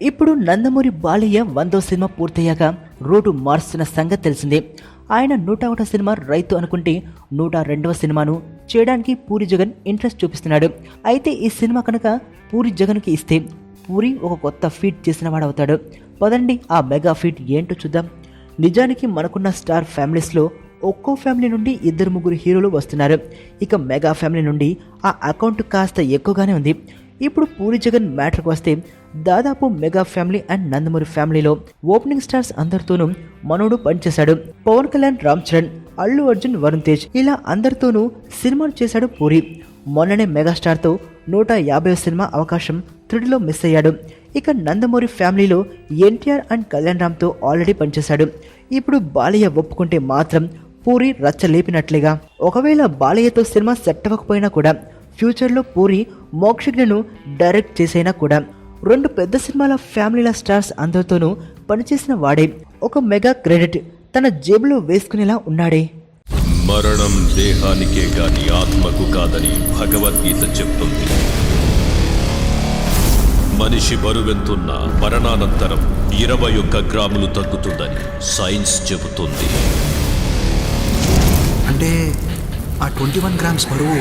ఇప్పుడు నందమూరి బాలయ్య 100వ సినిమా పూర్తయ్యాక రోడ్డు మారుస్తున్న సంగతి తెలిసిందే. ఆయన 101వ సినిమా రైతు అనుకుంటే 102వ సినిమాను చేయడానికి పూరి జగన్ ఇంట్రెస్ట్ చూపిస్తున్నాడు. అయితే ఈ సినిమా కనుక పూరి జగన్కి ఇస్తే పూరి ఒక కొత్త ఫీట్ చేసిన వాడవుతాడు. పదండి ఆ మెగా ఫీట్ ఏంటో చూద్దాం. నిజానికి మనకున్న స్టార్ ఫ్యామిలీస్లో ఒక్కో ఫ్యామిలీ నుండి 2-3 హీరోలు వస్తున్నారు. ఇక మెగా ఫ్యామిలీ నుండి ఆ అకౌంట్ కాస్త ఎక్కువగానే ఉంది. ఇప్పుడు పూరి జగన్ మ్యాటర్కి వస్తే దాదాపు మెగా ఫ్యామిలీ అండ్ నందమూరి ఫ్యామిలీలో ఓపెనింగ్ స్టార్స్ అందరితోనూ మనోడు పనిచేశాడు. పవన్ కళ్యాణ్, రామ్ చరణ్, అల్లు అర్జున్, వరుణ్ తేజ్ ఇలా అందరితోనూ సినిమాలు చేశాడు పూరి. మొన్ననే మెగాస్టార్తో 150వ సినిమా అవకాశం త్రుడిలో మిస్ అయ్యాడు. ఇక నందమూరి ఫ్యామిలీలో ఎన్టీఆర్ అండ్ కళ్యాణ్ రామ్తో ఆల్రెడీ పనిచేశాడు. ఇప్పుడు బాలయ్య ఒప్పుకుంటే మాత్రం పూరి రచ్చలేపినట్లేగా. ఒకవేళ బాలయ్యతో సినిమా సెట్ అవ్వకపోయినా కూడా ఫ్యూచర్లో పూరి మోక్షజ్ఞను డైరెక్ట్ చేసైనా కూడా 2 పెద్ద సినిమాల ఫ్యామిలీల స్టార్స్ అందరితోనూ పనిచేసిన వాడే ఒక మెగా క్రెడిట్ తన జేబులో వేసుకునేలా ఉన్నాడే. మరణం దేహానికే గాని ఆత్మకు కాదని భగవద్గీత చెప్తుంది. మనిషి బరువెంతున్నా మరణానంతరం 21 గ్రాములు తగ్గుతుందని సైన్స్ చెబుతుంది. అంటే ఆ 21 గ్రామ్స్ బరువు